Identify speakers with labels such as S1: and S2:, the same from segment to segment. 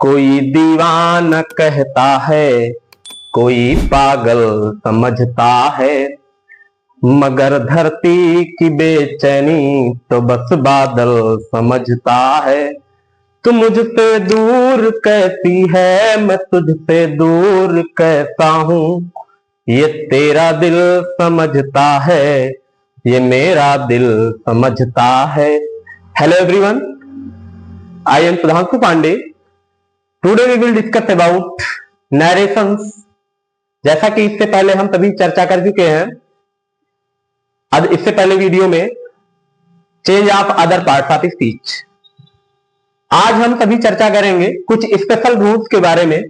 S1: कोई दीवाना कहता है, कोई पागल समझता है, मगर धरती की बेचैनी तो बस बादल समझता है। तू मुझसे दूर कैसी है, मैं तुझसे दूर कैसा हूं, ये तेरा दिल समझता है, ये मेरा दिल समझता है। Hello everyone, I am Sudhanshu Pandey. Today we will discuss about narrations. जैसा कि इससे पहले हम सभी चर्चा कर चुके हैं, अब इससे पहले वीडियो में change of other parts of speech. आज हम सभी चर्चा करेंगे कुछ स्पेशल रूल्स के बारे में।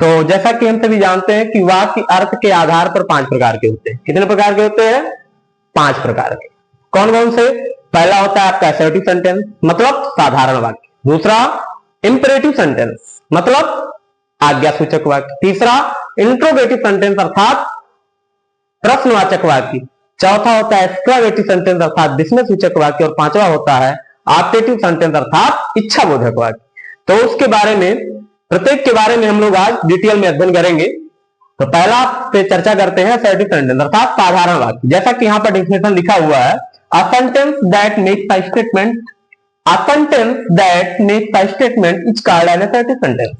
S1: तो जैसा कि हम सभी जानते हैं कि वाक्य अर्थ के आधार पर 5 प्रकार के होते हैं। कितने प्रकार के होते हैं? 5 प्रकार के। कौन कौन से? पहला होता है आपका असर्टिव सेंटेंस, मतलब साधारण वाक्य। दूसरा इंपेरेटिव सेंटेंस, मतलब आज्ञा सूचक वाक्य। तीसरा इंट्रोगेटिव सेंटेंस अर्थात प्रश्नवाचक वाक्य। चौथा होता है एक्सक्लामेटिव सेंटेंस अर्थात विस्मय सूचक वाक्य। और पांचवा होता है ऑप्टेटिव सेंटेंस अर्थात इच्छा बोधक वाक्य। तो उसके बारे में, प्रत्येक के बारे में हम लोग आज डिटेल में अध्ययन करेंगे। तो पहला पे चर्चा करते हैं असर्टिव सेंटेंस अर्थात साधारण वाक्य। जैसा कि यहां पर डेफिनेशन लिखा हुआ है, अ sentence that makes a statement, a sentence that makes a statement is called an assertive sentence.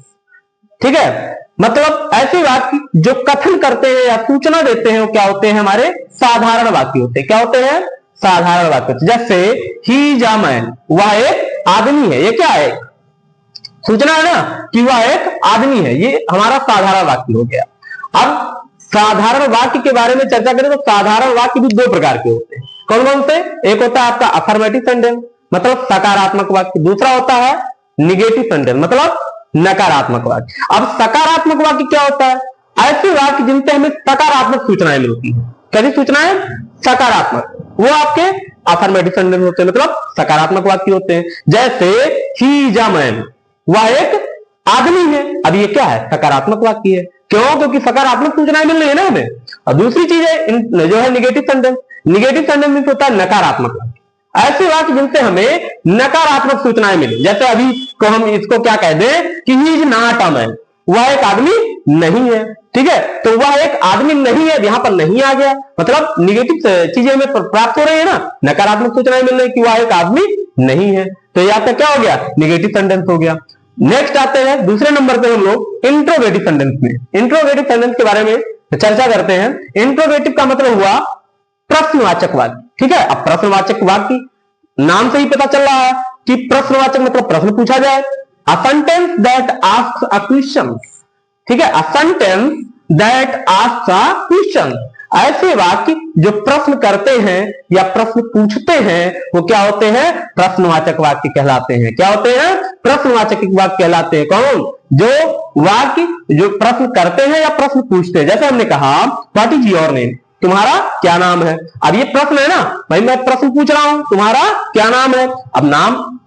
S1: ठीक है, मतलब ऐसे वाक्य जो कथन करते हैं या सूचना देते हैं वो क्या होते हैं? हमारे साधारण वाक्य होते हैं। क्या होते हैं? साधारण वाक्य। जैसे ही इज अ मैन, वह एक आदमी है। ये क्या है? सूचना है ना कि वह एक आदमी है। ये हमारा साधारण वाक्य हो गया। अब साधारण वाक्य के बारे में चर्चा करें तो साधारण वाक्य भी 2 प्रकार के होते हैं। कौन कौन से? एक होता है आपका अफर्मेटिव सेंटेंस, मतलब सकारात्मक वाक्य। दूसरा होता है निगेटिव सेंटेंस, मतलब नकारात्मक वाक्य। अब सकारात्मक वाक्य क्या होता है? ऐसे वाक्य जिनसे हमें सकारात्मक सूचनाएं मिलती है। कैसी सूचनाएं? सकारात्मक। वो आपके अफर्मेटिव सेंटेंस होते हैं, मतलब सकारात्मक वाक्य होते हैं। जैसे ही इज अ मैन, वह एक आदमी है। अब ये क्या है? सकारात्मक वाक्य है। क्यों? क्योंकि सकारात्मक सूचनाएं मिल रही है ना हमें। और दूसरी चीज है जो है निगेटिव सेंटेंस। निगेटिव सेंटेंस होता है नकारात्मक वाक्य। ऐसे वाक्य जिनसे हमें नकारात्मक सूचनाएं मिली। जैसे अभी को हम इसको क्या कह दें कि he is not a man, वह एक आदमी नहीं है। ठीक है, तो वह एक आदमी नहीं है, यहां पर नहीं आ गया, मतलब निगेटिव चीजें हमें प्राप्त हो रही है ना, नकारात्मक सूचनाएं मिल रही कि वह एक आदमी नहीं है। तो यहां तक क्या हो गया? निगेटिव सेंटेंस हो गया। नेक्स्ट आते हैं दूसरे नंबर पे हम लोग इंट्रोगेटिव सेंटेंस में। इंट्रोगेटिव सेंटेंस के बारे में चर्चा करते हैं। इंट्रोगेटिव का मतलब हुआ प्रश्नवाचक वाक्य। ठीक है, अब प्रश्नवाचक वाक्य नाम से ही पता चल रहा है कि प्रश्नवाचक मतलब प्रश्न पूछा जाए। अ sentence that asks a question. ठीक है, अ sentence that asks a question. ऐसे वाक्य जो प्रश्न करते हैं या प्रश्न पूछते हैं वो क्या होते हैं? प्रश्नवाचक वाक्य कहलाते हैं। क्या होते हैं? प्रश्नवाचक वाक्य कहलाते हैं। कौन? जो वाक्य जो प्रश्न करते हैं या प्रश्न पूछते हैं। जैसे हमने कहा व्हाट इज योर नेम, तुम्हारा क्या नाम है। अब ये प्रश्न है ना भाई, मैं प्रश्न पूछ रहा हूं तुम्हारा क्या नाम है। अब नाम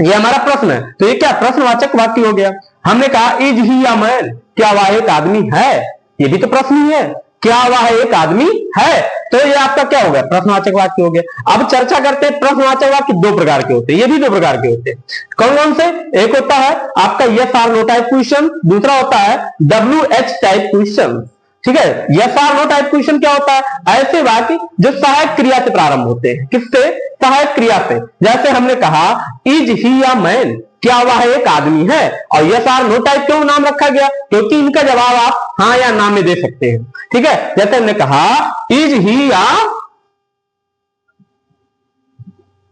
S1: ये हमारा प्रश्न है, तो ये क्या? प्रश्नवाचक वाक्य हो गया। हमने कहा इज ही अ मैन, क्या वह एक आदमी है। ये भी तो प्रश्न ही है, क्या वह एक आदमी है। तो ये आपका क्या हो गया? प्रश्नवाचक वाक्य हो गया। अब चर्चा करते हैं प्रश्नवाचक वाक्य 2 प्रकार के होते हैं। ये भी 2 प्रकार के होते हैं। कौन कौन से? एक होता है आपका yes or no type question, दूसरा होता है WH टाइप क्वेश्चन। ठीक है, yes or no type question क्या होता है? ऐसे वाक्य जो सहायक क्रिया से प्रारंभ होते हैं। किससे? सहायक क्रिया से। जैसे हमने कहा इज ही अ मैन, क्या वह एक आदमी है। और यस आर नो टाइप क्यों नाम रखा गया? क्योंकि इनका जवाब आप हाँ या ना में दे सकते हैं। ठीक है, जैसे हमने कहा इज ही अ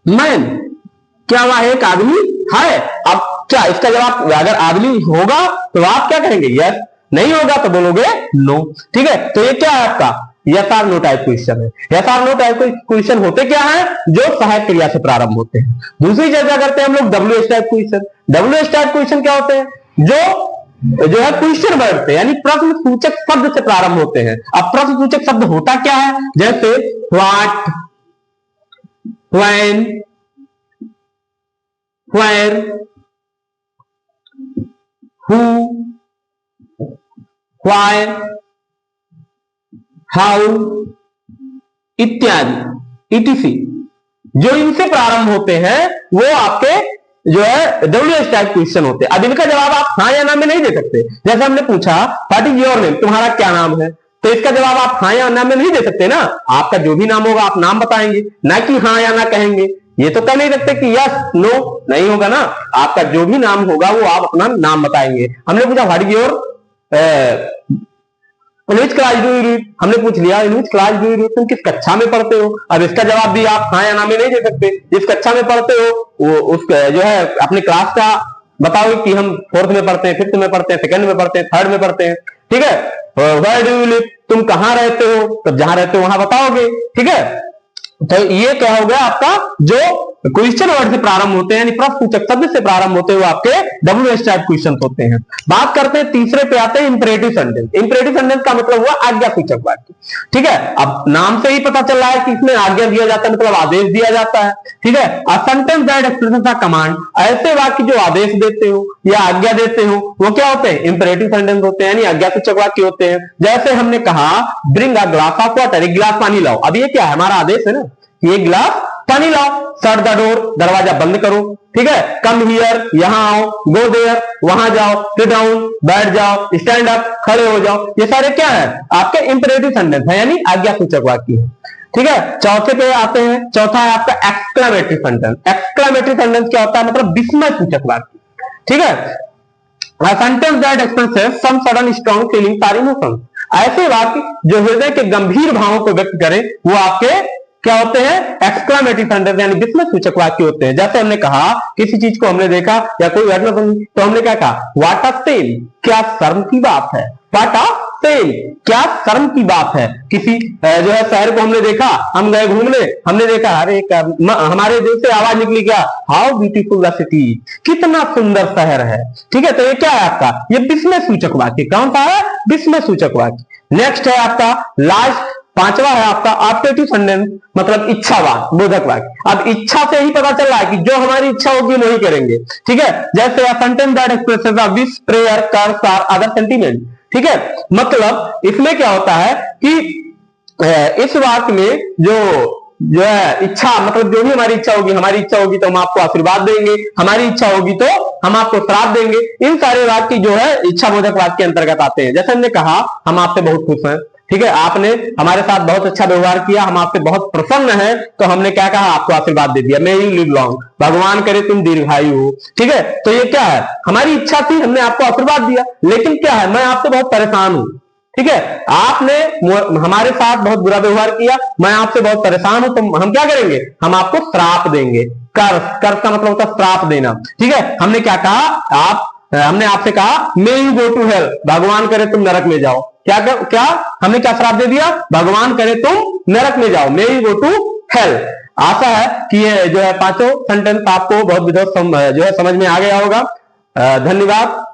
S1: मैन, क्या वह एक आदमी है। अब क्या इसका जवाब अगर आदमी होगा तो आप क्या कहेंगे? यस। नहीं होगा तो बोलोगे नो। ठीक है, तो ये क्या है आपका? Yes or no type question है। Yes or no type question होते क्या है? जो सहायक क्रिया से प्रारंभ होते हैं। दूसरी चर्चा करते हैं हम लोग WH type question. WH type question क्या होते हैं? जो है क्वेश्चन वर्ड से, यानी प्रश्न सूचक शब्द से प्रारंभ होते हैं। अब प्रश्न सूचक शब्द होता क्या है? जैसे what, when, where, who, why, how इत्यादि etc। जो इनसे प्रारंभ होते हैं वो आपके जो है WH टाइप क्वेश्चन होते हैं। अब इनका जवाब आप हाँ या ना में नहीं दे सकते। जैसे हमने पूछा व्हाट इज योर नेम, तुम्हारा क्या नाम है, तो इसका जवाब आप हाँ या ना में नहीं दे सकते ना। आपका जो भी नाम होगा आप नाम बताएंगे, ना कि हाँ या ना कहेंगे। ये तो कह नहीं सकते कि यस नो, नहीं होगा ना। आपका जो भी नाम होगा वो आप अपना नाम बताएंगे। हमने पूछा what is your in which class do you read, हमने पूछ लिया in which class do you read, तुम किस कक्षा में पढ़ते हो। अब इसका जवाब भी आप हाँ या ना में नहीं दे सकते। जिस कक्षा में पढ़ते हो वो उस जो है अपनी क्लास का बताओगे कि हम 4th में पढ़ते हैं, 5th में पढ़ते हैं, 2nd में पढ़ते हैं, 3rd में पढ़ते हैं, ठीक है। वेयर डू यू लिव, तुम कहां रहते हो, तो जहां रहते हो वहां बताओगे, ठीक है। तो ये क्या हो गया आपका जो क्वेश्चन वर्ड से प्रारंभ होते हैं, यानी प्रश्नसूचक शब्द से प्रारंभ होते हुए आपके WH टाइप क्वेश्चन होते हैं। बात करते हैं तीसरे पे आते हैं इंपरेटिव सेंटेंस। इंपरेटिव सेंटेंस का मतलब हुआ आज्ञासूचक वाक्य, ठीक है। अब नाम से ही पता चल रहा है कि इसमें आज्ञा दिया जाता है, मतलब आदेश दिया जाता है, ठीक है। अ sentence that expresses a command, ऐसे वाक्य जो आदेश देते हो या आज्ञा देते हो वो क्या होते हैं, इंपरेटिव सेंटेंस होते हैं, यानी आज्ञासूचक वाक्य होते हैं। जैसे हमने कहा bring a glass of water, एक गिलास पानी लाओ। अब ये क्या है, हमारा आदेश है ना, ये गिलास पानी लाओ। शट द डोर, दरवाजा बंद करो, ठीक है। कम हियर, यहां आओ। गो देयर, वहां जाओ। सिट डाउन, बैठ जाओ। स्टैंड अप, खड़े हो जाओ। ये सारे क्या है, आपके इंपरेटिव सेंटेंस है, यानी आज्ञासूचक वाक्य है, ठीक है। चौथे पे आते हैं, चौथा है आपका एक्सक्लेमेटरी सेंटेंस। एक्सक्लेमेटरी सेंटेंस क्या होता है, मतलब विस्मय सूचक वाक्य, ठीक है। Sentence that expresses some sudden strong feelings और इमोशंस, ऐसे वाक्य जो हृदय के गंभीर भावों को व्यक्त करें वो आपके क्या होते हैं, एक्सक्लेमेटरी सेंटेंस यानी विस्मय सूचक वाक्य होते हैं। जैसे हमने कहा किसी चीज को हमने देखा या कोई घटना सुनी तो हमने क्या कहा, व्हाट अ शेम, क्या शर्म की बात है। व्हाट अ शेम, क्या शर्म की बात है। किसी जो है शहर को हमने देखा, हम गए घूमने, हमने देखा अरे हमारे दिल से आवाज निकली क्या, हाउ ब्यूटीफुल द सिटी, कितना सुंदर शहर है, ठीक है। तो ये क्या है आपका, ये विस्मय सूचक वाक्य, कौन सा है, विस्मय सूचक वाक्य। नेक्स्ट है आपका लास्ट, पांचवा है आपका ऑप्टेटिव सेंटेंस, मतलब इच्छावाद बोधक वाक्य। अब इच्छा से ही पता चल रहा है कि जो हमारी इच्छा होगी वही करेंगे, ठीक है। जैसे a sentence that expresses a wish, prayer, curse और अदर सेंटीमेंट, ठीक है। मतलब इसमें क्या होता है कि इस वाक्य में जो है इच्छा, मतलब जो भी हमारी इच्छा होगी तो हम आपको आशीर्वाद देंगे, हमारी इच्छा होगी तो हम आपको श्राप देंगे। इन सारे वाक्य जो है इच्छा बोधक वाक्य के अंतर्गत आते हैं। जैसे हमने कहा हम आपसे बहुत खुश हैं, ठीक है, आपने हमारे साथ बहुत अच्छा व्यवहार किया, हम आपसे बहुत प्रसन्न हैं, तो हमने क्या कहा, आपको आशीर्वाद दे दिया, मे यू लिव लॉन्ग, भगवान करे तुम दीर्घायु हो, ठीक है। तो ये क्या है, हमारी इच्छा थी, हमने आपको आशीर्वाद दिया, लेकिन क्या है, मैं आपसे बहुत परेशान हूं, ठीक है। आपने हमारे साथ बहुत बुरा व्यवहार किया, मैं आपसे बहुत परेशान हूं, तो हम क्या करेंगे, हम आपको श्राप देंगे। कर्स का मतलब होता है श्राप देना, ठीक है। हमने क्या कहा, हमने आपसे कहा may you go to hell, भगवान करे तुम नरक में जाओ। क्या हमने क्या श्राप दे दिया, भगवान करे तुम नरक में जाओ, may you go to hell. आशा है कि ये जो है पांचों सेंटेंस आपको बहुत विधिवत जो है समझ में आ गया होगा। धन्यवाद।